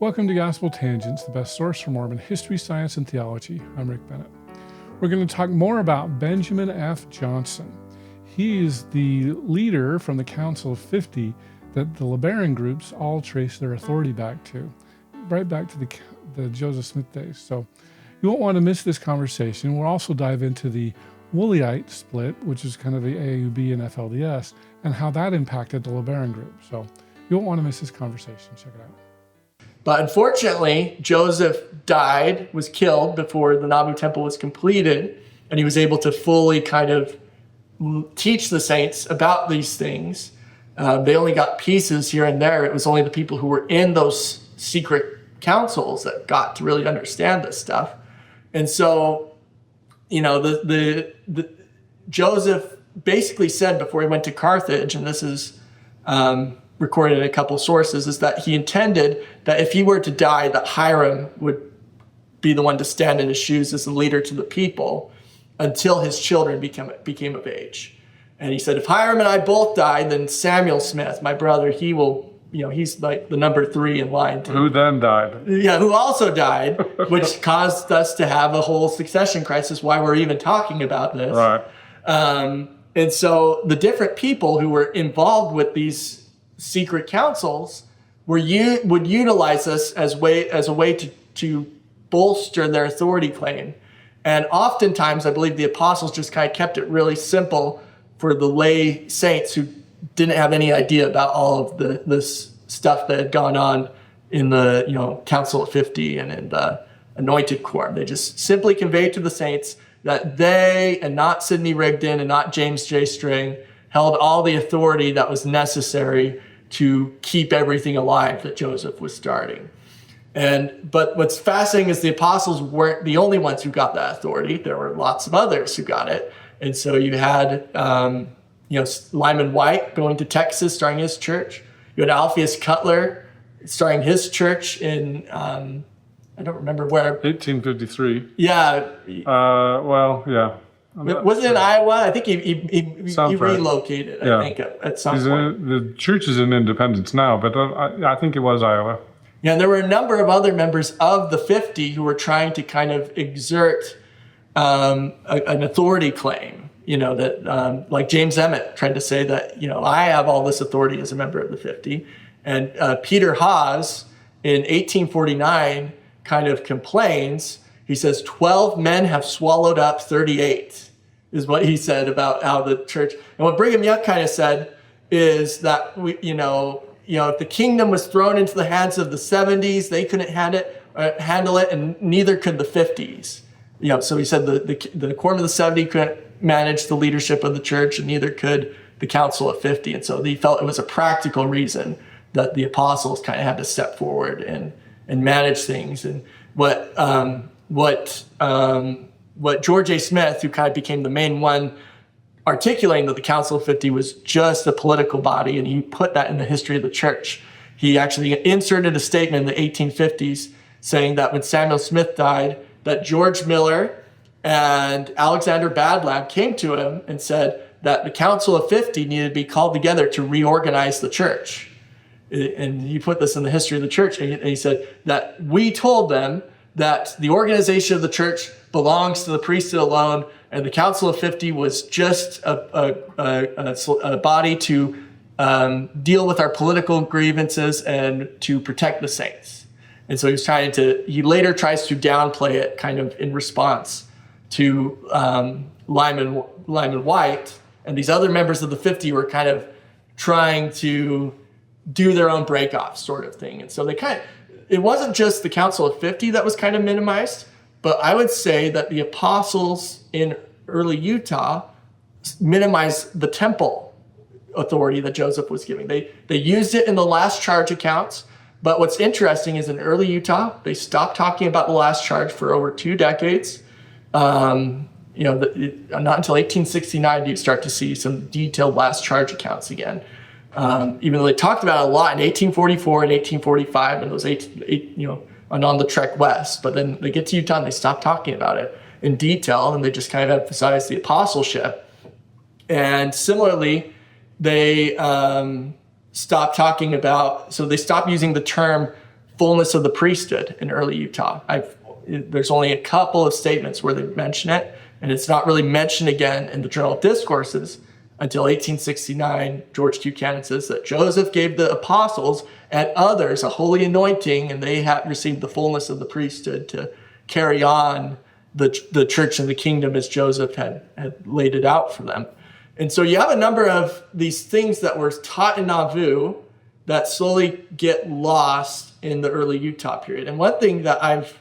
Welcome to Gospel Tangents, the best source for Mormon history, science, and theology. I'm Rick Bennett. We're going to talk more about Benjamin F. Johnson. He is the leader from the Council of 50 that the LeBaron groups all trace their authority back to, right back to the Joseph Smith days. So you won't want to miss this conversation. We'll also dive into the Woolley-ite Split, which is kind of the AUB and FLDS, and how that impacted the LeBaron group. So you won't want to miss this conversation. Check it out. But unfortunately, Joseph died, was killed before the Nauvoo Temple was completed, and he was able to fully kind of teach the saints about these things. They only got pieces here and there. It was only the people who were in those secret councils that got to really understand this stuff. And so, the Joseph basically said before he went to Carthage, and this is recorded in a couple sources, is that he intended that if he were to die, that Hiram would be the one to stand in his shoes as the leader to the people until his children became of age. And he said, if Hiram and I both die, then Samuel Smith, my brother, he will, he's like the number 3 in line. Who then died? Yeah, who also died, which caused us to have a whole succession crisis, why we're even talking about this. Right. And so the different people who were involved with these secret councils would utilize us as a way to bolster their authority claim. And oftentimes, I believe the apostles just kind of kept it really simple for the lay saints who didn't have any idea about all of this stuff that had gone on in the Council of 50 and in the Anointed Quorum. They just simply conveyed to the saints that they, and not Sidney Rigdon and not James J. String, held all the authority that was necessary to keep everything alive that Joseph was starting. But what's fascinating is the apostles weren't the only ones who got that authority. There were lots of others who got it. And so you had, Lyman White going to Texas, starting his church. You had Alpheus Cutler starting his church in, I don't remember where. 1853. Yeah. Yeah. Was it in Iowa? I think he relocated, yeah. I think, at some point. The church is in Independence now, but I think it was Iowa. Yeah, and there were a number of other members of the 50 who were trying to kind of exert an authority claim, that like James Emmett tried to say that, I have all this authority as a member of the 50. And Peter Haas in 1849 kind of complains. He says, 12 men have swallowed up 38, is what he said about how the church. And what Brigham Young kind of said is that, if the kingdom was thrown into the hands of the 70s, they couldn't handle it, and neither could the 50s. So he said the quorum of the 70 couldn't manage the leadership of the church, and neither could the Council of 50. And so he felt it was a practical reason that the apostles kind of had to step forward and manage things. And what George A. Smith, who kind of became the main one articulating that the Council of 50 was just a political body, and he put that in the history of the church. He actually inserted a statement in the 1850s saying that when Samuel Smith died, that George Miller and Alexander Badlab came to him and said that the Council of 50 needed to be called together to reorganize the church. And he put this in the history of the church, and he said that we told them that the organization of the church belongs to the priesthood alone, and the Council of 50 was just a body to deal with our political grievances and to protect the saints. And so he later tries to downplay it kind of in response to Lyman White, and these other members of the 50 were kind of trying to do their own break-off sort of thing. And so it wasn't just the Council of 50 that was kind of minimized, but I would say that the apostles in early Utah minimized the temple authority that Joseph was giving. They used it in the last charge accounts, but what's interesting is in early Utah, they stopped talking about the last charge for over 2 decades. Not until 1869 do you start to see some detailed last charge accounts again. Even though they talked about it a lot in 1844 and 1845 and those and on the trek west, but then they get to Utah and they stop talking about it in detail, and they just kind of emphasize the apostleship. And similarly, they stopped talking about, so they stopped using the term fullness of the priesthood in early Utah. There's only a couple of statements where they mention it, and it's not really mentioned again in the Journal of Discourses until 1869. George Q. Cannon says that Joseph gave the apostles and others a holy anointing, and they had received the fullness of the priesthood to carry on the church and the kingdom as Joseph had laid it out for them. And so you have a number of these things that were taught in Nauvoo that slowly get lost in the early Utah period. And one thing that I've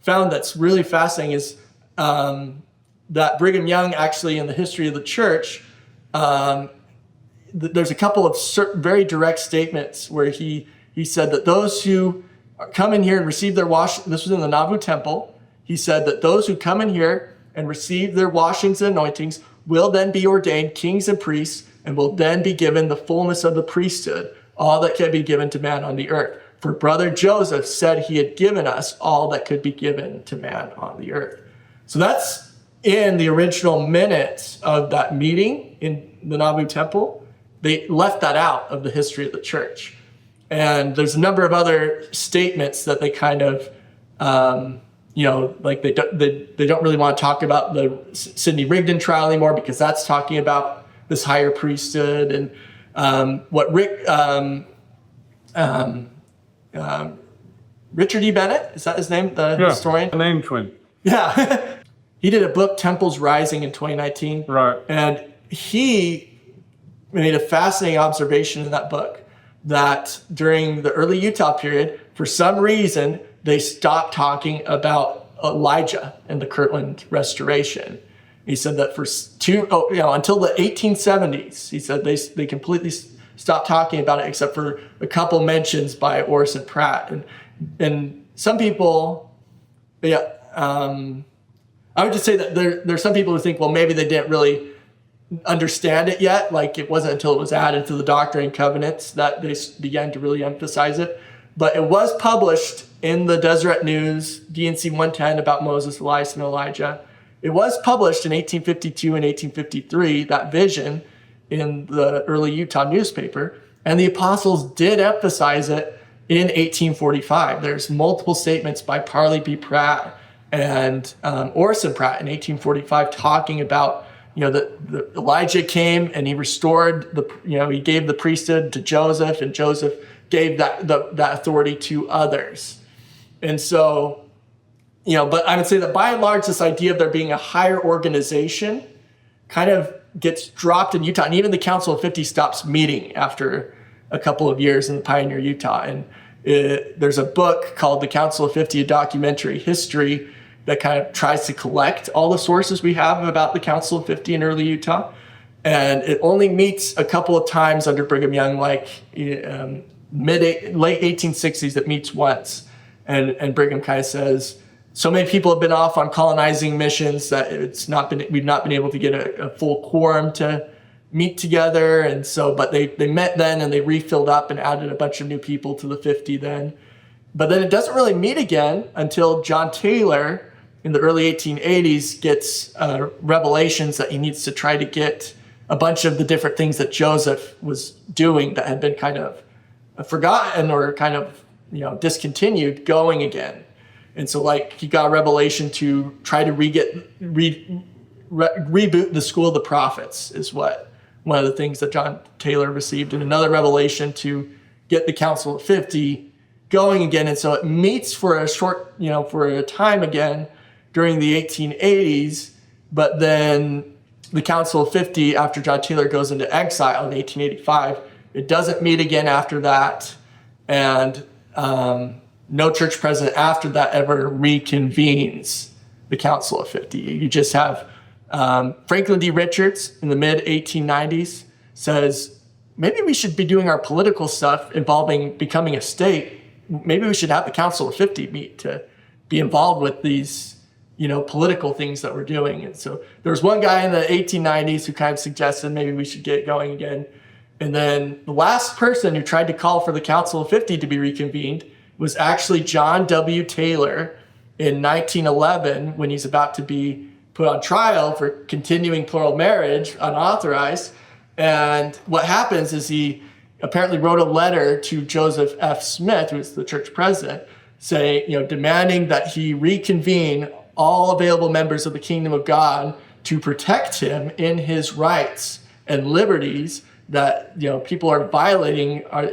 found that's really fascinating is that Brigham Young actually in the history of the church, there's a couple of very direct statements where he said that those who come in here and receive their washing, this was in the Nauvoo temple, he said that those who come in here and receive their washings and anointings will then be ordained kings and priests and will then be given the fullness of the priesthood, all that can be given to man on the earth. For brother Joseph said he had given us all that could be given to man on the earth. So that's in the original minutes of that meeting in the Nauvoo temple. They left that out of the history of the church. And there's a number of other statements that they kind of, like they don't really want to talk about the Sidney Rigdon trial anymore because that's talking about this higher priesthood. And what Richard E. Bennett, is that his name, the historian? The name twin. Yeah. He did a book, Temples Rising, in 2019. Right. And he made a fascinating observation in that book that during the early Utah period, for some reason, they stopped talking about Elijah and the Kirtland restoration. He said that until the 1870s, he said they completely stopped talking about it except for a couple mentions by Orson Pratt. And some people, I would just say that there's some people who think, well, maybe they didn't really understand it yet. Like it wasn't until it was added to the Doctrine and Covenants that they began to really emphasize it. But it was published in the Deseret News, DNC 110, about Moses, Elias, and Elijah. It was published in 1852 and 1853, that vision, in the early Utah newspaper. And the apostles did emphasize it in 1845. There's multiple statements by Parley B. Pratt and Orson Pratt in 1845 talking about, that Elijah came and he restored he gave the priesthood to Joseph, and Joseph gave that authority to others. And so, but I would say that by and large, this idea of there being a higher organization kind of gets dropped in Utah. And even the Council of 50 stops meeting after a couple of years in the Pioneer Utah. And there's a book called The Council of 50, A Documentary History, that kind of tries to collect all the sources we have about the Council of 50 in early Utah. And it only meets a couple of times under Brigham Young, like late 1860s, it meets once. And Brigham kind of says, so many people have been off on colonizing missions that we've not been able to get a full quorum to meet together. And so, but they met then and they refilled up and added a bunch of new people to the 50 then. But then it doesn't really meet again until John Taylor in the early 1880s gets revelations that he needs to try to get a bunch of the different things that Joseph was doing that had been kind of forgotten or kind of discontinued going again. And so he got a revelation to try to reboot the School of the Prophets is one of the things that John Taylor received, and another revelation to get the Council of 50 going again. And so it meets for a short, for a time again during the 1880s, but then the Council of 50, after John Taylor goes into exile in 1885, it doesn't meet again after that. And no church president after that ever reconvenes the Council of 50. You just have Franklin D. Richards in the mid-1890s says, maybe we should be doing our political stuff involving becoming a state. Maybe we should have the Council of 50 meet to be involved with these, political things that we're doing. And so there was one guy in the 1890s who kind of suggested maybe we should get going again. And then the last person who tried to call for the Council of 50 to be reconvened was actually John W. Taylor in 1911, when he's about to be put on trial for continuing plural marriage, unauthorized. And what happens is he apparently wrote a letter to Joseph F. Smith, who was the church president, saying, demanding that he reconvene all available members of the kingdom of God to protect him in his rights and liberties that, people are violating are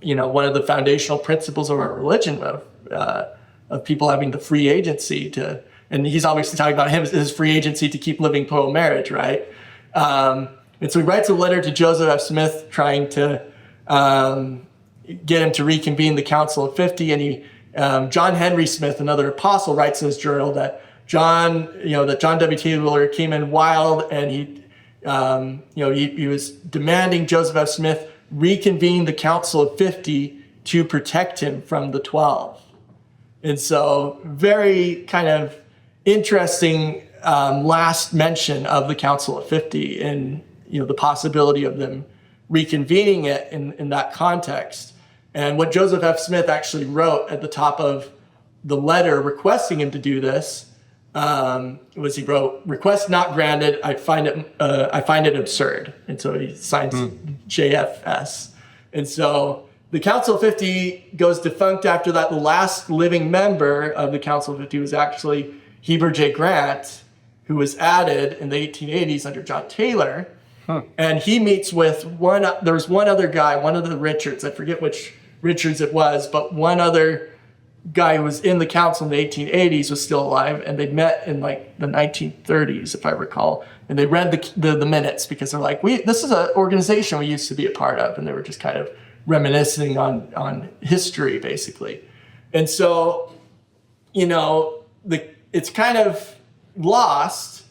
one of the foundational principles of our religion of people having the free agency to, and he's obviously talking about his free agency to keep living plural marriage, right? And so he writes a letter to Joseph F. Smith trying to get him to reconvene the Council of 50. And John Henry Smith, another apostle, writes in his journal that John W. Taylor came in wild, and he was demanding Joseph F. Smith reconvene the Council of 50 to protect him from the 12. And so very kind of interesting last mention of the Council of 50 and the possibility of them reconvening it in that context. And what Joseph F. Smith actually wrote at the top of the letter requesting him to do this was he wrote, "Request not granted. I find it absurd." And so he signs JFS. And so the Council of 50 goes defunct after that. The last living member of the Council of 50 was actually Heber J. Grant, who was added in the 1880s under John Taylor. And he meets with there was one other guy, one of the Richards, I forget which Richards it was, but one other guy who was in the council in the 1880s was still alive, and they met in like the 1930s, if I recall, and they read the minutes because they're like, this is an organization we used to be a part of, and they were just kind of reminiscing on history, basically. And so, it's kind of lost.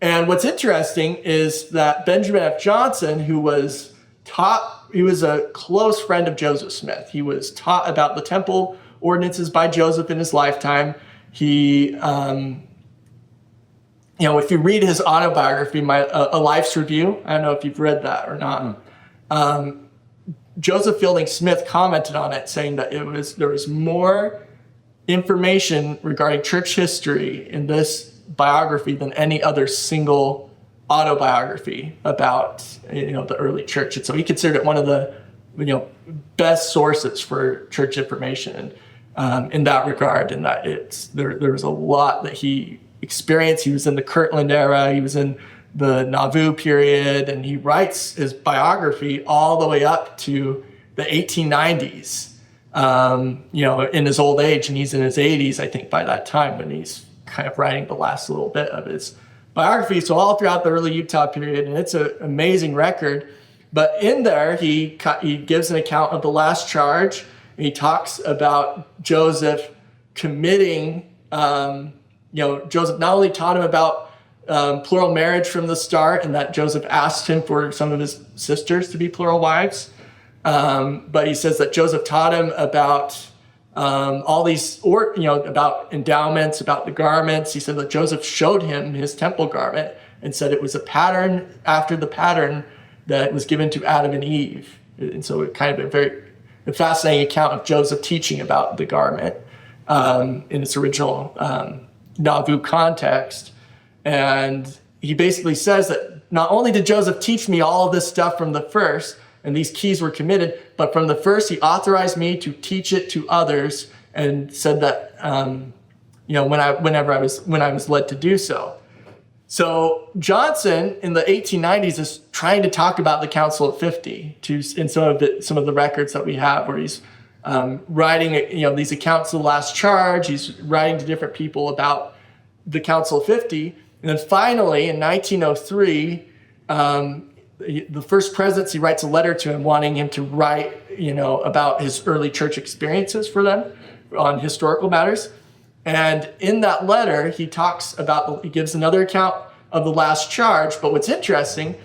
And what's interesting is that Benjamin F. Johnson, he was a close friend of Joseph Smith. He was taught about the temple ordinances by Joseph in his lifetime. He, if you read his autobiography, A Life's Review, I don't know if you've read that or not. Joseph Fielding Smith commented on it, saying that there was more information regarding church history in this biography than any other single autobiography about the early church. And so he considered it one of the best sources for church information in that regard, and that there was a lot that he experienced. He was in the Kirtland era, he was in the Nauvoo period, and he writes his biography all the way up to the 1890s, in his old age, and he's in his 80s, I think, by that time, when he's kind of writing the last little bit of his biography. So all throughout the early Utah period, and it's an amazing record. But in there, he gives an account of the last charge, and he talks about Joseph committing, Joseph not only taught him about plural marriage from the start, and that Joseph asked him for some of his sisters to be plural wives, but he says that Joseph taught him about all these, about endowments, about the garments. He said that Joseph showed him his temple garment and said it was a pattern after the pattern that was given to Adam and Eve. And so it kind of a fascinating account of Joseph teaching about the garment in its original Nauvoo context. And he basically says that not only did Joseph teach me all of this stuff from the first, and these keys were committed, but from the first, he authorized me to teach it to others, and said that when I was led to do so. So Johnson in the 1890s is trying to talk about the Council of 50 in some of the records that we have, where he's writing these accounts of the last charge. He's writing to different people about the Council of 50, and then finally in 1903. The first presidency writes a letter to him wanting him to write, about his early church experiences for them on historical matters. And in that letter, he gives another account of the last charge. But what's interesting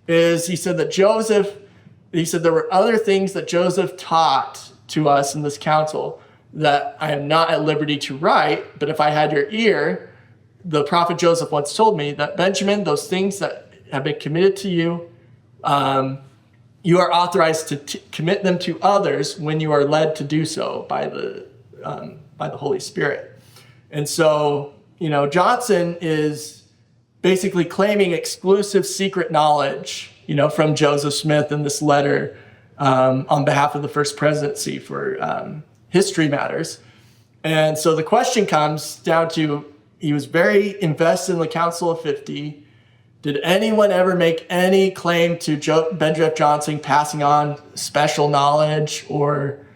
is he said there were other things that Joseph taught to us in this council that I am not at liberty to write, but if I had your ear, the prophet Joseph once told me that, Benjamin, those things that have been committed to you, you are authorized to commit them to others when you are led to do so by the Holy Spirit. And so, Johnson is basically claiming exclusive secret knowledge, from Joseph Smith in this letter on behalf of the First Presidency for history matters. And so the question comes down to, he was very invested in the Council of 50. Did anyone ever make any claim to Benjamin F. Johnson passing on special knowledge or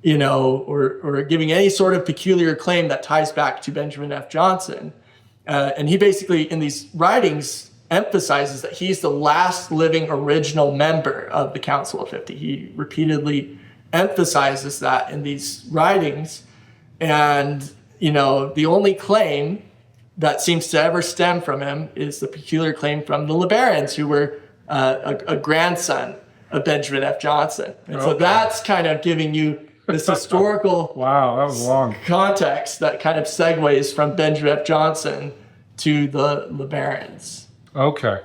giving any sort of peculiar claim that ties back to Benjamin F. Johnson? And he basically, in these writings, emphasizes that he's the last living original member of the Council of 50. He repeatedly emphasizes that in these writings. And, the only claim that seems to ever stem from him is the peculiar claim from the LeBarons, who were a grandson of Benjamin F. Johnson. And so that's kind of giving you this historical wow, that was long context that kind of segues from Benjamin F. Johnson to the LeBarons. Okay.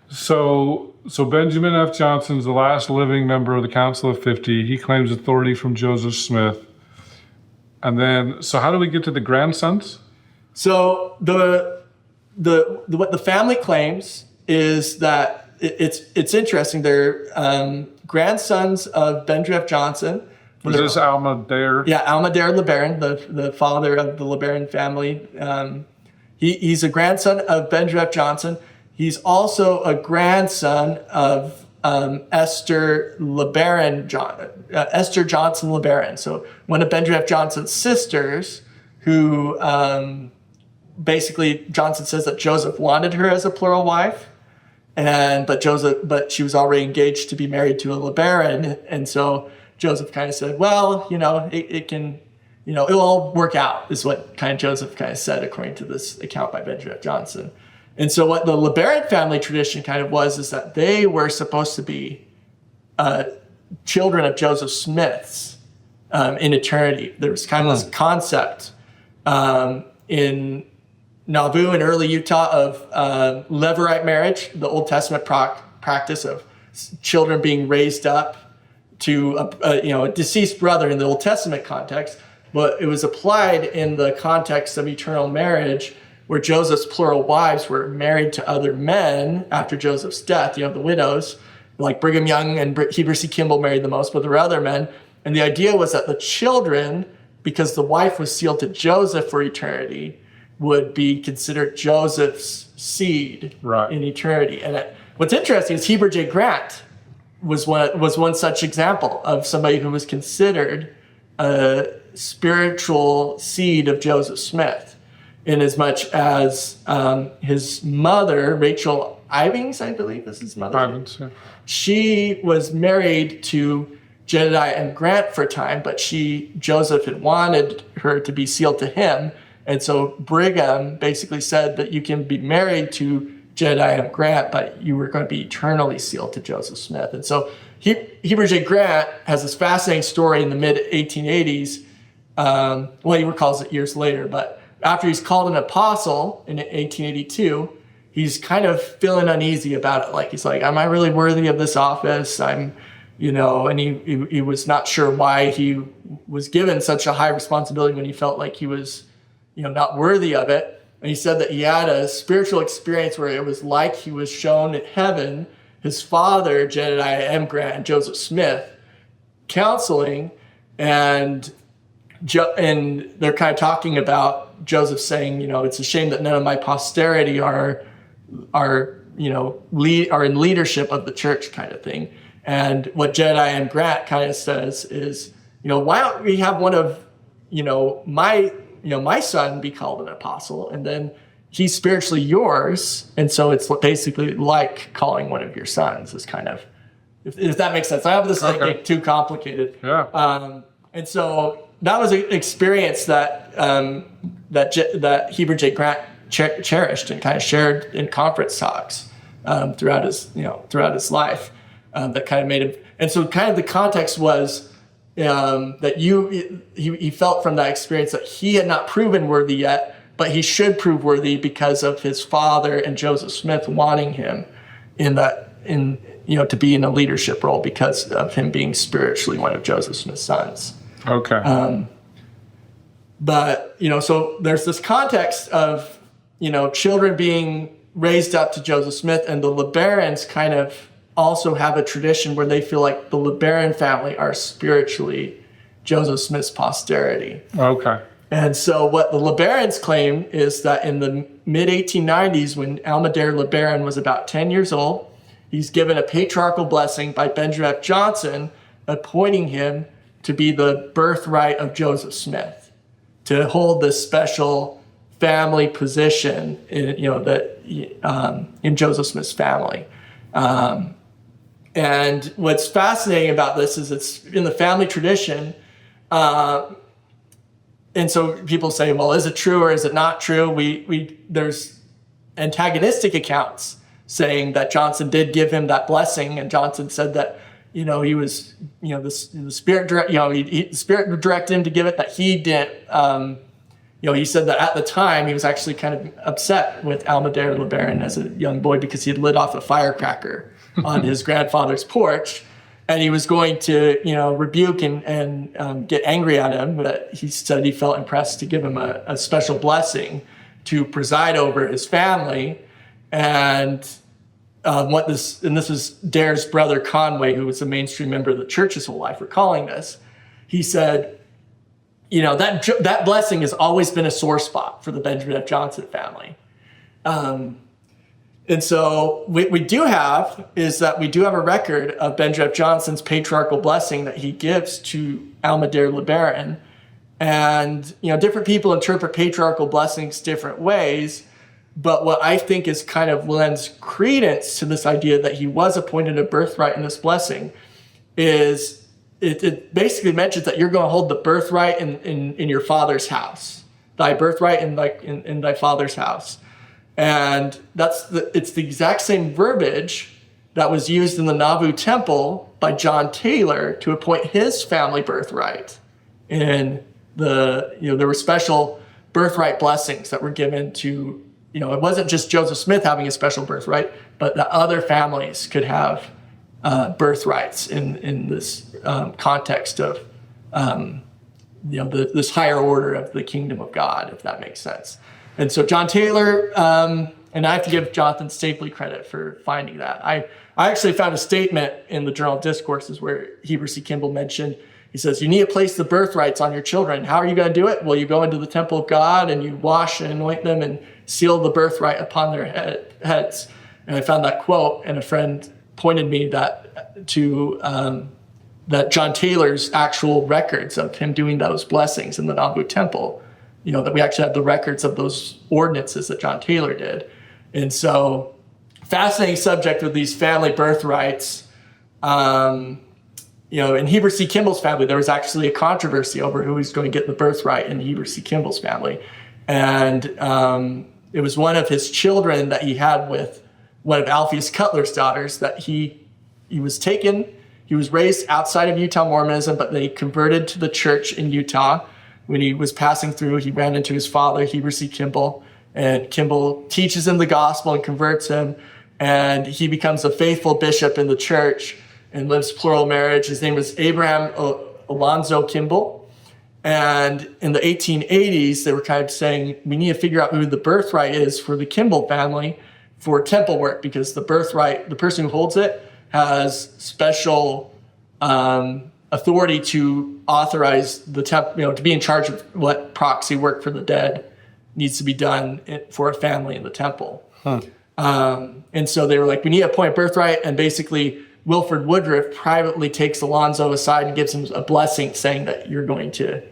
So Benjamin F. Johnson's the last living member of the Council of 50. He claims authority from Joseph Smith. And then, so how do we get to the grandsons? So what the family claims is that it's interesting. They're grandsons of Benjamin F. Johnson. Was this Alma Dare? Yeah, Alma Dare LeBaron, the father of the LeBaron family. He's a grandson of Benjamin F. Johnson. He's also a grandson of Esther Johnson LeBaron. So one of Benjamin F. Johnson's sisters, who basically Johnson says that Joseph wanted her as a plural wife, but she was already engaged to be married to a LeBaron, and so Joseph kind of said, well, it can, it'll all work out, is what kind of Joseph kind of said, according to this account by Benjamin F. Johnson. And so what the LeBaron family tradition kind of was is that they were supposed to be children of Joseph Smith's in eternity. There was kind of this concept in Nauvoo and early Utah of Levirate marriage, the Old Testament practice of children being raised up to a deceased brother in the Old Testament context, but it was applied in the context of eternal marriage, where Joseph's plural wives were married to other men after Joseph's death. The widows, like Brigham Young and Heber C. Kimball married the most, but there were other men. And the idea was that the children, because the wife was sealed to Joseph for eternity, would be considered Joseph's seed in eternity. And what's interesting is Heber J. Grant was one such example of somebody who was considered a spiritual seed of Joseph Smith, in as much as his mother, Rachel Ivings, I believe is his mother. Ivings, yeah. She was married to Jedediah M. Grant for a time, but Joseph had wanted her to be sealed to him. And so Brigham basically said that you can be married to Jedediah M. Grant, but you were going to be eternally sealed to Joseph Smith. And so Heber J. Grant has this fascinating story in the mid-1880s. He recalls it years later, but after he's called an apostle in 1882, he's kind of feeling uneasy about it. He's like, am I really worthy of this office? And he was not sure why he was given such a high responsibility when he felt like he was, not worthy of it. And he said that he had a spiritual experience where it was like he was shown in heaven his father, Jedediah M. Grant, and Joseph Smith, counseling, and they're kind of talking about Joseph saying, it's a shame that none of my posterity are in leadership of the church, kind of thing. And what Jedediah M. Grant kind of says is, why don't we have one of, my son be called an apostle, and then he's spiritually yours, and so it's basically like calling one of your sons, is kind of, if that makes sense. I have this thinking too complicated. Yeah. And so that was an experience that Heber J. Grant cherished and kind of shared in conference talks throughout his life. That kind of made him. And so kind of the context was that he felt from that experience that he had not proven worthy yet, but he should prove worthy because of his father and Joseph Smith wanting him to be in a leadership role because of him being spiritually one of Joseph Smith's sons. Okay. But, so there's this context of, children being raised up to Joseph Smith, and the LeBarons kind of also have a tradition where they feel like the LeBaron family are spiritually Joseph Smith's posterity. Okay. And so what the LeBarons claim is that in the mid-1890s, when Almader LeBaron was about 10 years old, he's given a patriarchal blessing by Benjamin F. Johnson, appointing him to be the birthright of Joseph Smith, to hold this special family position in, in Joseph Smith's family. And what's fascinating about this is it's in the family tradition. And so people say, well, is it true or is it not true? There's antagonistic accounts saying that Johnson did give him that blessing, and Johnson said that, he was, the Spirit the Spirit directed him to give it, that he didn't. He said that at the time he was actually kind of upset with Almader LeBaron as a young boy because he had lit off a firecracker on his grandfather's porch. And he was going to, rebuke and get angry at him, but he said he felt impressed to give him a special blessing to preside over his family. And this is Dare's brother Conway, who was a mainstream member of the church his whole life, recalling this. He said, that blessing has always been a sore spot for the Benjamin F. Johnson family. And so what we do have a record of Benjamin F. Johnson's patriarchal blessing that he gives to Almader LeBaron. And, different people interpret patriarchal blessings different ways. But what I think is kind of lends credence to this idea that he was appointed a birthright in this blessing is it basically mentions that you're going to hold the birthright in your father's house, thy birthright in thy father's house. And it's the exact same verbiage that was used in the Nauvoo Temple by John Taylor to appoint his family birthright. And there were special birthright blessings that were given to, it wasn't just Joseph Smith having a special birthright, but that other families could have birthrights in this context of, this higher order of the kingdom of God, if that makes sense. And so John Taylor, and I have to give Jonathan Stapley credit for finding that. I actually found a statement in the Journal of Discourses where Heber C. Kimball mentioned, he says, you need to place the birthrights on your children. How are you going to do it? Well, you go into the temple of God and you wash and anoint them and seal the birthright upon their heads. And I found that quote, and a friend pointed me that John Taylor's actual records of him doing those blessings in the Nauvoo Temple, that we actually have the records of those ordinances that John Taylor did. And so, fascinating subject with these family birthrights. In Heber C. Kimball's family, there was actually a controversy over who was going to get the birthright in Heber C. Kimball's family. And it was one of his children that he had with one of Alpheus Cutler's daughters that he was taken. He was raised outside of Utah Mormonism, but then he converted to the church in Utah. When he was passing through, he ran into his father, Heber C. Kimball, and Kimball teaches him the gospel and converts him, and he becomes a faithful bishop in the church and lives plural marriage. His name was Abraham Alonzo Kimball, and in the 1880s, they were kind of saying, we need to figure out who the birthright is for the Kimball family for temple work, because the birthright, the person who holds it, has special authority to authorize the temple, to be in charge of what proxy work for the dead needs to be done for a family in the temple. And so they were like, we need to appoint a birthright. And basically, Wilford Woodruff privately takes Alonzo aside and gives him a blessing saying that you're going to,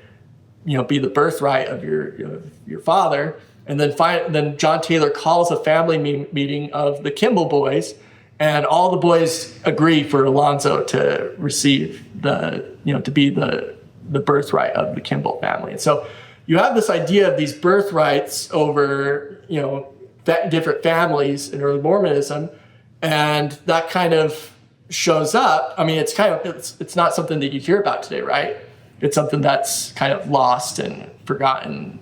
be the birthright of your father. And then John Taylor calls a family meeting of the Kimball boys, and all the boys agree for Alonzo to receive to be the birthright of the Kimball family. And so you have this idea of these birthrights over, different families in early Mormonism, and that kind of shows up. I mean, it's not something that you hear about today, right? It's something that's kind of lost and forgotten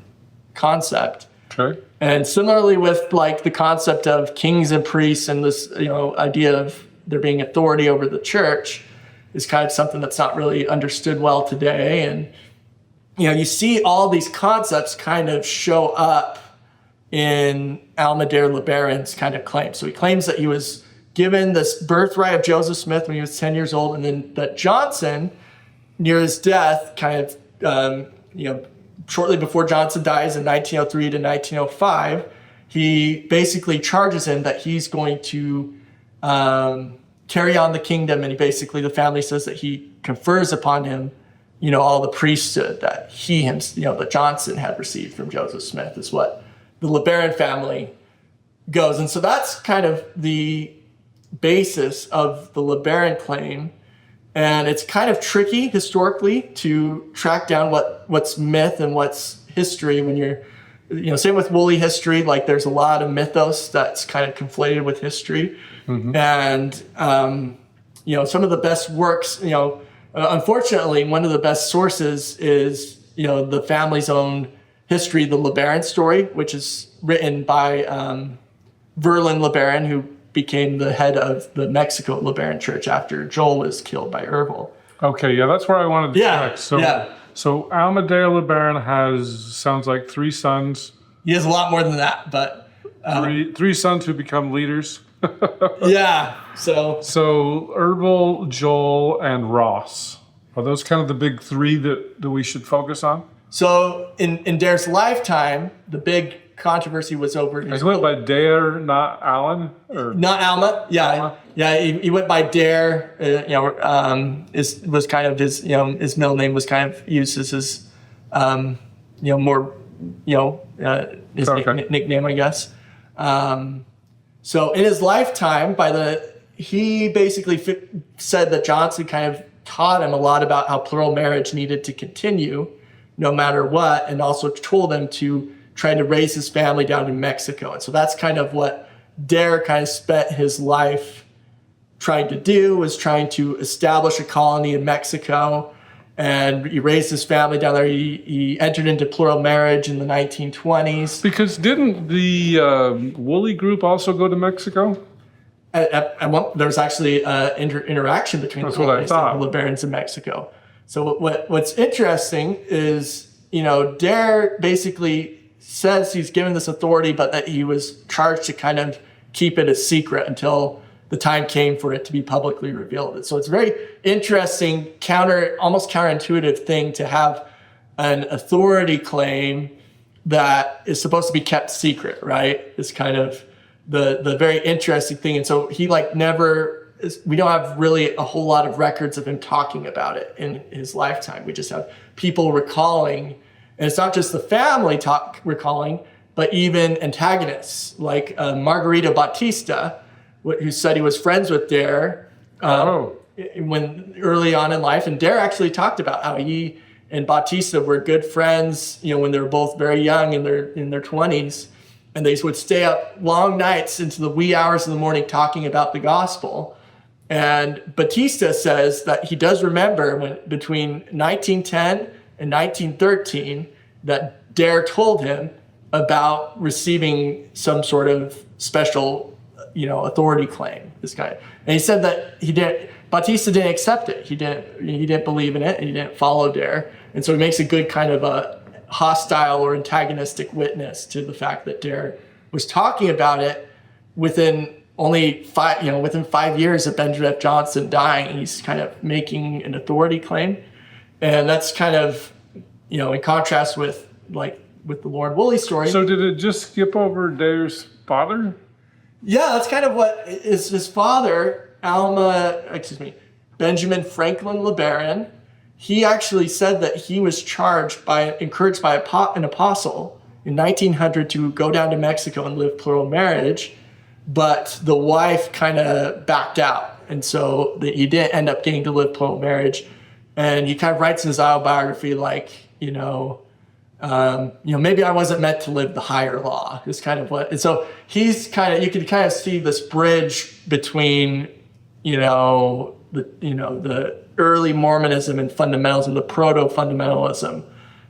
concept. Okay. And similarly with like the concept of kings and priests and this, idea of there being authority over the church is kind of something that's not really understood well today. And, you see all these concepts kind of show up in Almader LeBaron's kind of claim. So he claims that he was given this birthright of Joseph Smith when he was 10 years old, and then that Johnson, near his death, kind of, shortly before Johnson dies in 1903 to 1905, he basically charges him that he's going to carry on the kingdom, and the family says that he confers upon him, all the priesthood that that Johnson had received from Joseph Smith is what the LeBaron family goes. And so that's kind of the basis of the LeBaron claim. And it's kind of tricky historically to track down what's myth and what's history when you're, same with Woolley history, like there's a lot of mythos that's kind of conflated with history. Mm-hmm. And, some of the best works, unfortunately, one of the best sources is, the family's own history, the LeBaron story, which is written by Verlin LeBaron, who became the head of the Mexico LeBaron Church after Joel was killed by Ervil. Okay, yeah, that's where I wanted to check. So Amadeo LeBaron sounds like 3 sons. He has a lot more than that, but... three sons who become leaders. Yeah, so Ervil, Joel, and Ross. Are those kind of the big 3 that we should focus on? So in Dare's lifetime, the big controvery was over... He went by Dare, not Alan? Or not Alma, yeah. Alma? Yeah, he went by Dare, was kind of his, his middle name was kind of used as his, more, his nickname, I guess. So in his lifetime, he basically said that Johnson kind of taught him a lot about how plural marriage needed to continue no matter what, and also told him to try to raise his family down in Mexico. And so that's kind of what Dare kind of spent his life trying to do, was trying to establish a colony in Mexico. And he raised his family down there. He entered into plural marriage in the 1920s. Because didn't the Woolley group also go to Mexico? There was actually interaction between the LeBarons in Mexico. So what's interesting is, Dare basically says he's given this authority, but that he was charged to kind of keep it a secret until the time came for it to be publicly revealed. So it's a very interesting, almost counterintuitive thing to have an authority claim that is supposed to be kept secret, right? It's kind of the very interesting thing. And so he we don't have really a whole lot of records of him talking about it in his lifetime. We just have people recalling, and it's not just the family recalling, but even antagonists like Margarita Bautista, who said he was friends with Dare when early on in life. And Dare actually talked about how he and Bautista were good friends, when they were both very young in their 20s. And they would stay up long nights into the wee hours of the morning talking about the gospel. And Bautista says that he does remember between 1910 and 1913 that Dare told him about receiving some sort of special, authority claim. This guy, and he said that Bautista didn't accept it. He didn't believe in it, and he didn't follow Dare. And so he makes a good kind of a hostile or antagonistic witness to the fact that Dare was talking about it within 5 years of Benjamin F. Johnson dying. He's kind of making an authority claim. And that's kind of, in contrast with the Lord Woolley story. So did it just skip over Dare's father? Yeah, that's kind of what is his father, Benjamin Franklin LeBaron. He actually said that he was encouraged by an apostle in 1900 to go down to Mexico and live plural marriage, but the wife kind of backed out. And so he didn't end up getting to live plural marriage. And he kind of writes in his autobiography, maybe I wasn't meant to live the higher law, is kind of what. And so he's you can kind of see this bridge between, the early Mormonism and fundamentalism, the proto-fundamentalism.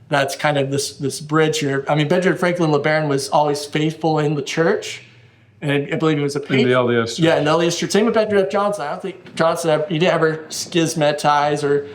That's kind of this bridge here. I mean, Benjamin Franklin LeBaron was always faithful in the church. And I believe he was a patron. In the LDS Church. Yeah, in the LDS Church. Same with Benjamin F. Johnson. I don't think Johnson, he didn't ever schismatize or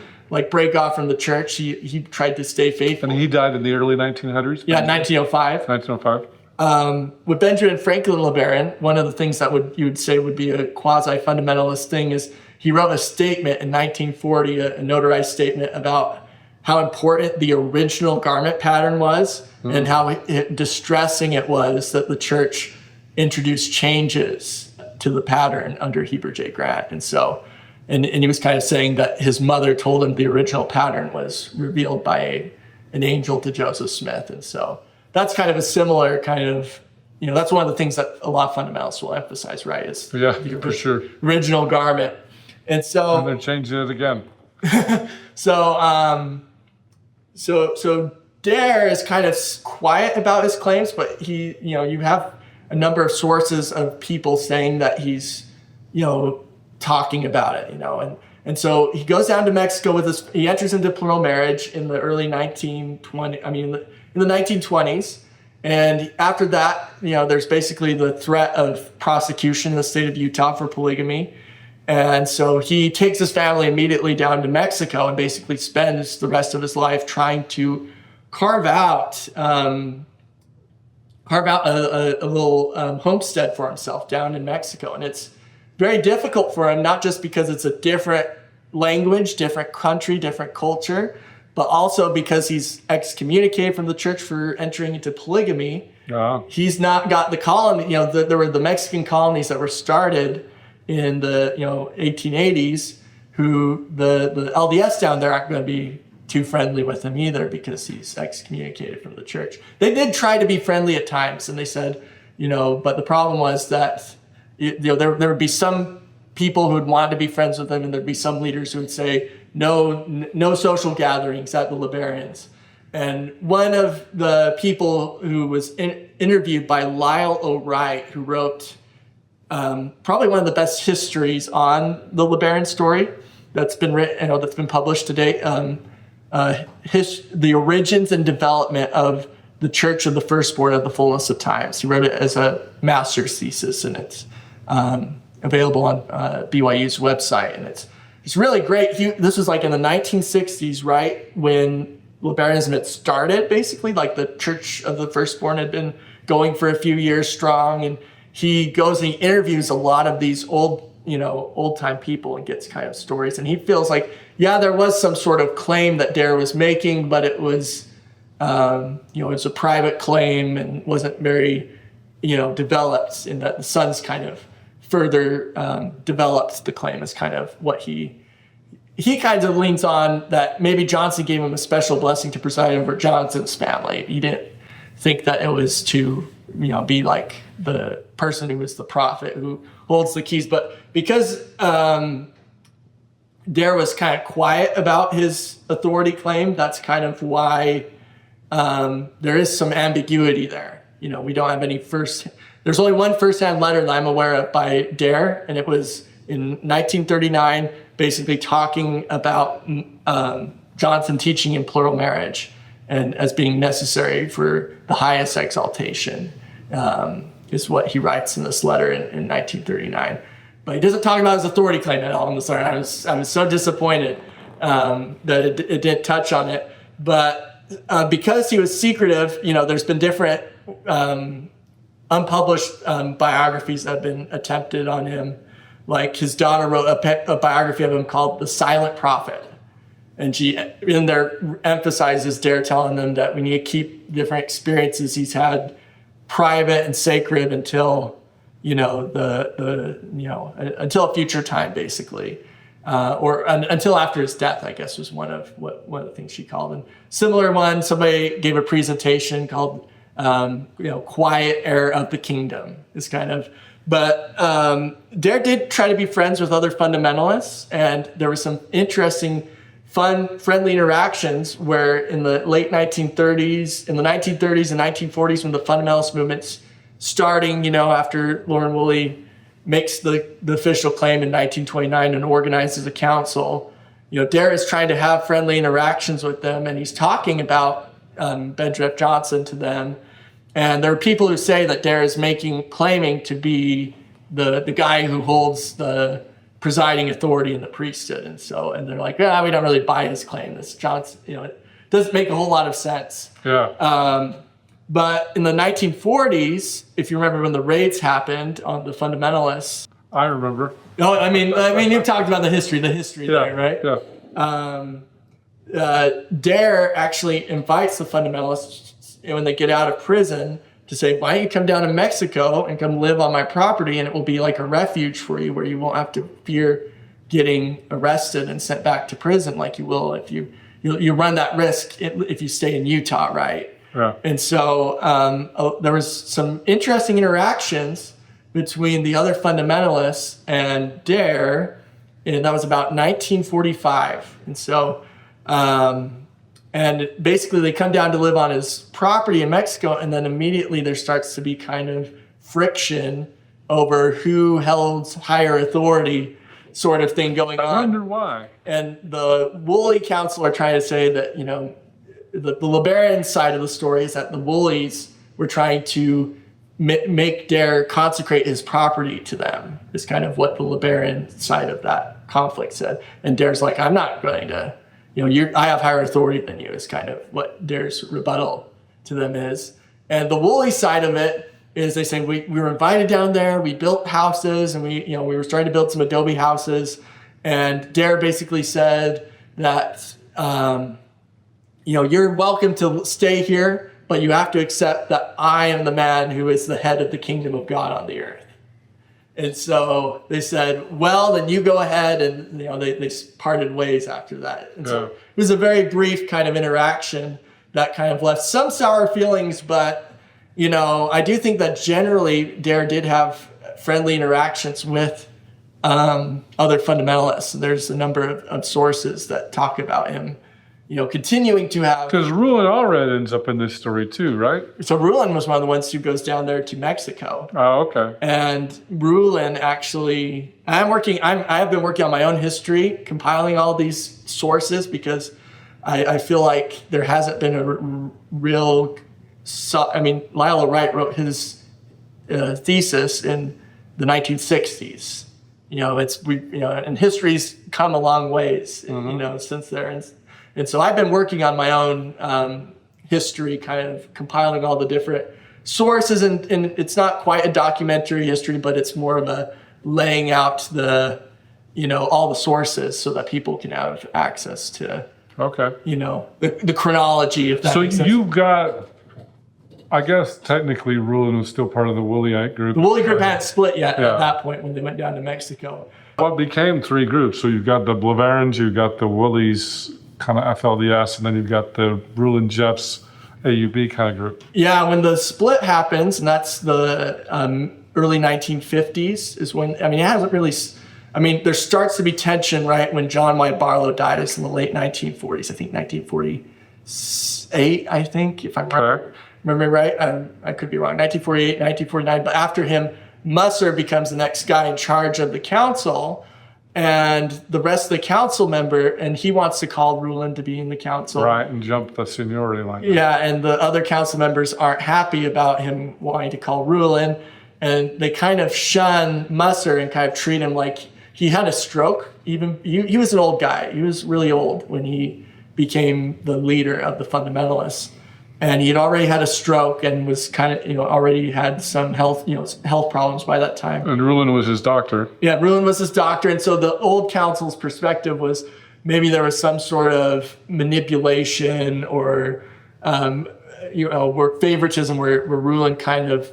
break off from the church. He tried to stay faithful. And he died in the early 1900s? Yeah, 1905. 1905. with Benjamin Franklin LeBaron, one of the things that you would say would be a quasi-fundamentalist thing is he wrote a statement in 1940, a notarized statement about how important the original garment pattern was and how distressing it was that the church introduced changes to the pattern under Heber J. Grant. And so, and he was kind of saying that his mother told him the original pattern was revealed by an angel to Joseph Smith. And so that's kind of a similar kind of, that's one of the things that a lot of fundamentalists will emphasize, right? Is for sure. Original garment. And so... And they're changing it again. So Dare is kind of quiet about his claims, but you have a number of sources of people saying that he's, talking about it, and so he goes down to Mexico he enters into plural marriage in the early 1920s. And after that, there's basically the threat of prosecution in the state of Utah for polygamy. And so he takes his family immediately down to Mexico and basically spends the rest of his life trying to carve out a little homestead for himself down in Mexico. And it's very difficult for him, not just because it's a different language, different country, different culture, but also because he's excommunicated from the church for entering into polygamy. He's not got the colony, there were the Mexican colonies that were started in the 1880s, who the LDS down there aren't going to be too friendly with him either because he's excommunicated from the church. They did try to be friendly at times, and they said, but the problem was that there would be some people who would want to be friends with him, and there'd be some leaders who would say no social gatherings at the LeBarons. And one of the people who was interviewed by Lyle O'Wright, who wrote probably one of the best histories on the LeBaron story that's been written, that's been published to date. The origins and development of the Church of the Firstborn of the Fullness of Times. He wrote it as a master's thesis, and it's available on BYU's website, and it's really great. This was like in the 1960s, right when LeBaronism had started, basically, like the Church of the Firstborn had been going for a few years strong, and he goes and he interviews a lot of these old time people and gets kind of stories. And he feels like, there was some sort of claim that Dare was making, but it was, it was a private claim and wasn't very, developed, in that the son's kind of further developed the claim as kind of what he kind of leans on, that maybe Johnson gave him a special blessing to preside over Johnson's family. He didn't think that it was to, be like the person who was the prophet who holds the keys. But because Dare was kind of quiet about his authority claim, that's kind of why there is some ambiguity there. We don't have any there's only one first-hand letter that I'm aware of by Dare, and it was in 1939, basically talking about Johnson teaching in plural marriage and as being necessary for the highest exaltation, is what he writes in this letter in 1939. But he doesn't talk about his authority claim at all in this letter. I was so disappointed that it didn't touch on it. But because he was secretive, there's been different unpublished biographies that have been attempted on him. Like his daughter wrote a biography of him called The Silent Prophet. And she in there emphasizes Dare telling them that we need to keep different experiences he's had private and sacred until, until a future time, basically. Or until after his death, I guess, was one of the things she called. And similar one, somebody gave a presentation called, Quiet Heir of the Kingdom. Is kind of, but Dare did try to be friends with other fundamentalists, and there was some interesting, fun, friendly interactions where in the late 1930s, and 1940s, when the fundamentalist movement's starting, after Lauren Woolley makes the official claim in 1929 and organizes a council, Dare is trying to have friendly interactions with them, and he's talking about Benjamin F. Johnson to them. And there are people who say that Dare is claiming to be the guy who holds the presiding authority in the priesthood. And they're like, we don't really buy his claim. This Johnson, it doesn't make a whole lot of sense. Yeah. But in the 1940s, if you remember when the raids happened on the fundamentalists. I remember. Oh, I mean, you've talked about the history there, right? Yeah. Dare actually invites the fundamentalists when they get out of prison to say, why don't you come down to Mexico and come live on my property, and it will be like a refuge for you where you won't have to fear getting arrested and sent back to prison like you will if you run that risk if you stay in Utah, right? Yeah. And so there was some interesting interactions between the other fundamentalists and Dare, and that was about 1945. And so, and basically they come down to live on his property in Mexico, and then immediately there starts to be kind of friction over who held higher authority sort of thing going on. I wonder why. And the Woolley Council are trying to say that, the LeBaron side of the story is that the Woolleys were trying to make Dare consecrate his property to them, is kind of what the LeBaron side of that conflict said. And Dare's like, I'm not going to, I have higher authority than you, is kind of what Dare's rebuttal to them is. And the Woolley side of it is they say, we were invited down there, we built houses, and we were starting to build some adobe houses. And Dare basically said that, you're welcome to stay here, but you have to accept that I am the man who is the head of the kingdom of God on the earth. And so they said, well, then you go ahead, and they parted ways after that. And so it was a very brief kind of interaction that kind of left some sour feelings, but I do think that generally Dare did have friendly interactions with other fundamentalists. There's a number of sources that talk about him continuing to have... Because Rulin Allred ends up in this story too, right? So Rulin was one of the ones who goes down there to Mexico. Oh, okay. And Rulin actually... I have been working on my own history, compiling all these sources, because I feel like there hasn't been a real... Lyle Wright wrote his thesis in the 1960s. And history's come a long ways, since there. And so I've been working on my own history, kind of compiling all the different sources, and it's not quite a documentary history, but it's more of a laying out the, all the sources so that people can have access to, the chronology of that. So you've got, I guess technically Rulin was still part of the Woolley-ite group. The Woolley group hadn't split yet at that point when they went down to Mexico. What became three groups? So you've got the Blevarans, you've got the Woolleys, kind of FLDS, and then you've got the Rulin Jeffs AUB kind of group. Yeah, when the split happens, and that's the early 1950s, is when, it hasn't really, there starts to be tension, right, when John White Barlow died. It's in the late 1940s, I think 1948, if I'm remembering right. I could be wrong, 1948, 1949, but after him, Musser becomes the next guy in charge of the council, and the rest of the council member, and he wants to call Rulin to be in the council. Right, and jump the seniority line. Yeah, and the other council members aren't happy about him wanting to call Rulin, and they kind of shun Musser and kind of treat him like he had a stroke. Even he was an old guy. He was really old when he became the leader of the fundamentalists. And he had already had a stroke and was kind of, already had some health problems by that time. And Rulin was his doctor. Yeah, Rulin was his doctor. And so the old council's perspective was maybe there was some sort of manipulation or, favoritism where Rulin kind of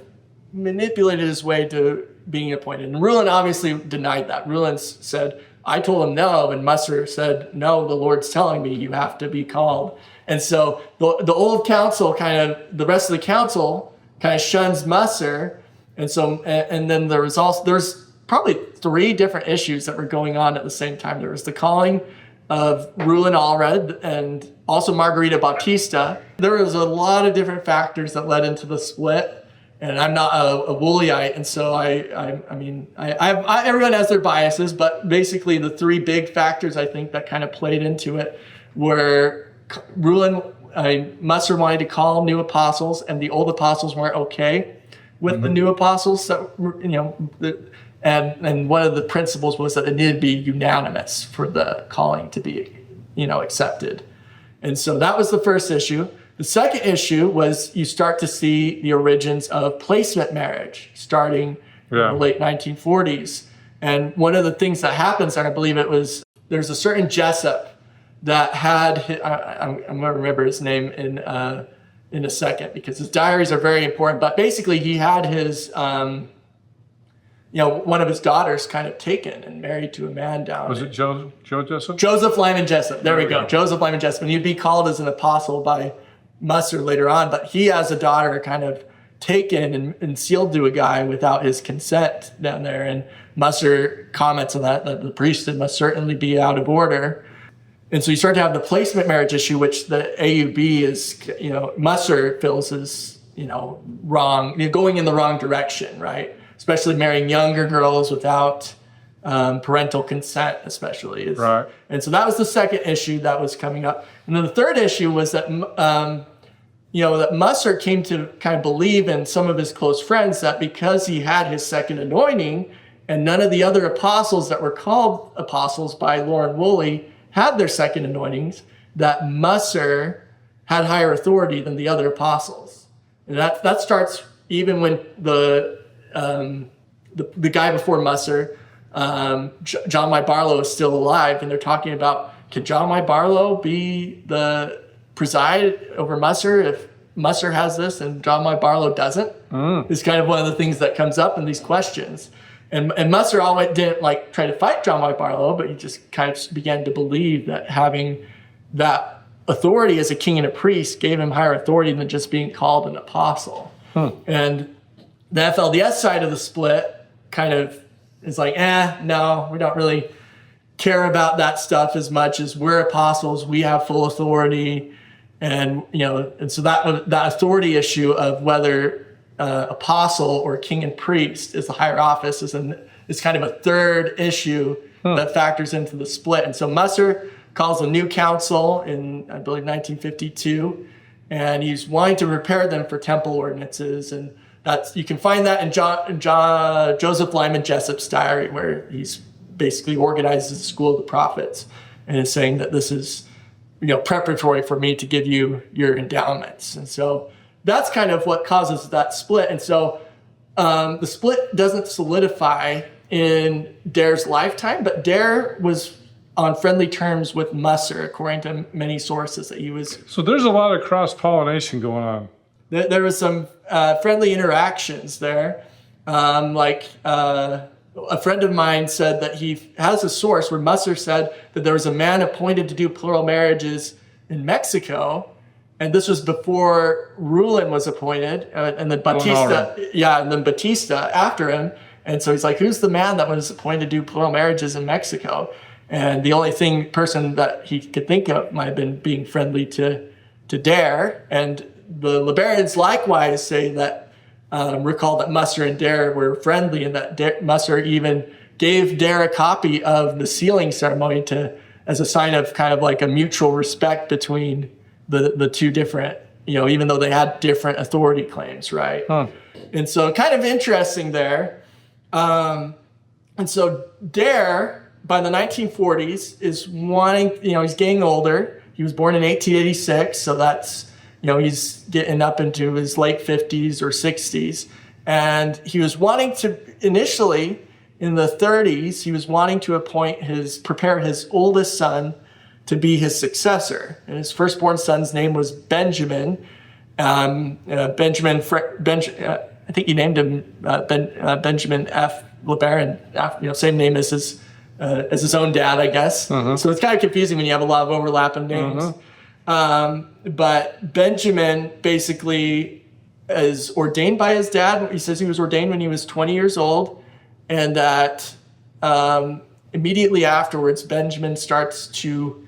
manipulated his way to being appointed. And Rulin obviously denied that. Rulin said, I told him no. And Musser said, no, the Lord's telling me you have to be called. And so the old council the rest of the council kind of shuns Musser. And so, and then there's probably three different issues that were going on at the same time. There was the calling of Rulin Allred and also Margarita Bautista. There was a lot of different factors that led into the split. And I'm not a Woolley-ite, and so everyone has their biases, but basically the three big factors I think that kind of played into it were Musser wanted to call new apostles, and the old apostles weren't okay with the new apostles. That and one of the principles was that it needed to be unanimous for the calling to be, accepted. And so that was the first issue. The second issue was you start to see the origins of placement marriage starting in the late 1940s. And one of the things that happens, and I believe there's a certain Jessup that had, I'm going to remember his name in a second because his diaries are very important. But basically, he had his, one of his daughters kind of taken and married to a man down. Was it Joe Jessup? Joseph Lyman Jessup. There we go. Joseph Lyman Jessup. And he'd be called as an apostle by Musser later on. But he has a daughter kind of taken and sealed to a guy without his consent down there. And Musser comments on that the priesthood must certainly be out of order. And so you start to have the placement marriage issue, which the AUB is, Musser feels is, wrong, going in the wrong direction, right? Especially marrying younger girls without parental consent, especially. Right. And so that was the second issue that was coming up. And then the third issue was that, that Musser came to kind of believe in some of his close friends that because he had his second anointing and none of the other apostles that were called apostles by Loren Woolley had their second anointings, that Musser had higher authority than the other apostles. And that starts even when the guy before Musser, John Y. Barlow, is still alive, and they're talking about, can John Y. Barlow be the preside over Musser if Musser has this and John Y. Barlow doesn't? It's kind of one of the things that comes up in these questions. And Musser always didn't try to fight John Y. Barlow, but he just kind of began to believe that having that authority as a king and a priest gave him higher authority than just being called an apostle. And the FLDS side of the split kind of is no, we don't really care about that stuff as much as we're apostles, we have full authority. And, and so that authority issue of whether apostle or king and priest is the higher office is kind of a third issue that factors into the split. And so Musser calls a new council in, I believe, 1952, and he's wanting to prepare them for temple ordinances. And you can find that in Joseph Lyman Jessup's diary, where he's basically organizes the school of the prophets and is saying that this is, preparatory for me to give you your endowments. And so that's kind of what causes that split. And so the split doesn't solidify in Dare's lifetime, but Dare was on friendly terms with Musser, according to many sources that he was. So there's a lot of cross-pollination going on. There was some friendly interactions there. A friend of mine said that he has a source where Musser said that there was a man appointed to do plural marriages in Mexico. And this was before Rulin was appointed, and then Batista, and then Batista after him. And so he's like, who's the man that was appointed to do plural marriages in Mexico? And the only person that he could think of might have been being friendly to Dare. And the LeBarons likewise say that, recall that Musser and Dare were friendly, and that Musser even gave Dare a copy of the sealing ceremony as a sign of kind of like a mutual respect between the two different, even though they had different authority claims, right? And so kind of interesting there. And so Dare, by the 1940s, is wanting, he's getting older. He was born in 1886, so that's, he's getting up into his late 50s or 60s. And he was wanting to, initially, in the 30s, he was wanting to prepare his oldest son to be his successor. And his firstborn son's name was Benjamin. I think he named him Benjamin F. LeBaron, same name as his own dad, I guess. So it's kind of confusing when you have a lot of overlap in names. But Benjamin basically is ordained by his dad. He says he was ordained when he was 20 years old, and that immediately afterwards, Benjamin starts to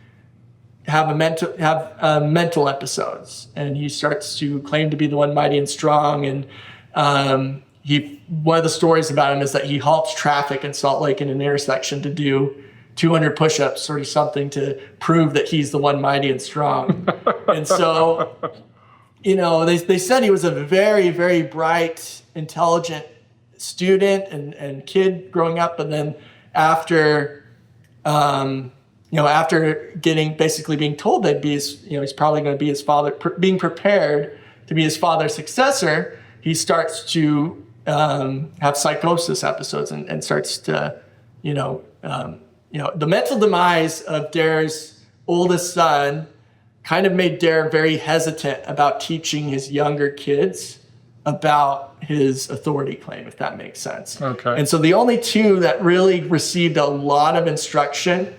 have mental episodes, and he starts to claim to be the one mighty and strong. And one of the stories about him is that he halts traffic in Salt Lake in an intersection to do 200 push-ups or something to prove that he's the one mighty and strong. And so, they said he was a very, very bright, intelligent student and kid growing up. And then after, after basically being told that he's probably going to be his father, being prepared to be his father's successor, he starts to have psychosis episodes and starts to, the mental demise of Dare's oldest son kind of made Dare very hesitant about teaching his younger kids about his authority claim, if that makes sense. Okay. And so the only two that really received a lot of instruction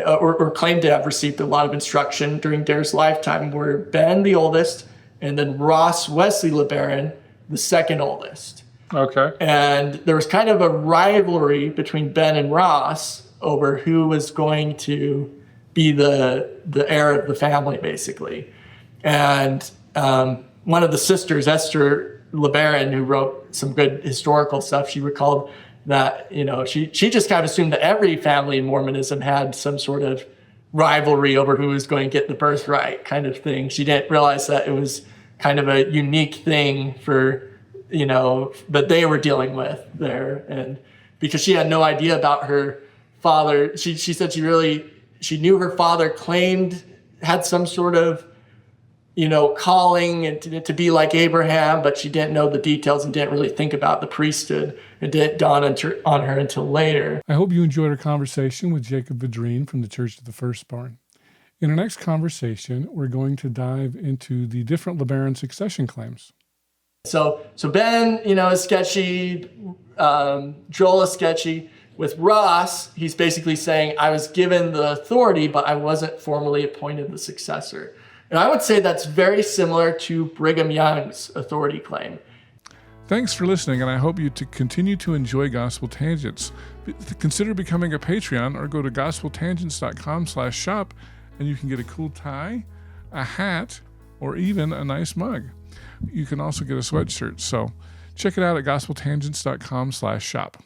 or claimed to have received a lot of instruction during Dare's lifetime were Ben, the oldest, and then Ross Wesley LeBaron, the second oldest. Okay. And there was kind of a rivalry between Ben and Ross over who was going to be the heir of the family, basically. And one of the sisters, Esther LeBaron, who wrote some good historical stuff, she recalled that, she just kind of assumed that every family in Mormonism had some sort of rivalry over who was going to get the birthright kind of thing. She didn't realize that it was kind of a unique thing for, that they were dealing with there. And because she had no idea about her father, she said she knew her father had some sort of, calling and to be like Abraham, but she didn't know the details and didn't really think about the priesthood. It didn't dawn on her until later. I hope you enjoyed our conversation with Jacob Vidrine from the Church of the Firstborn. In our next conversation, we're going to dive into the different LeBaron succession claims. So Ben, is sketchy. Joel is sketchy. With Ross, he's basically saying, I was given the authority, but I wasn't formally appointed the successor. And I would say that's very similar to Brigham Young's authority claim. Thanks for listening, and I hope you to continue to enjoy Gospel Tangents. Consider becoming a Patreon or go to gospeltangents.com/shop, and you can get a cool tie, a hat, or even a nice mug. You can also get a sweatshirt. So check it out at gospeltangents.com/shop.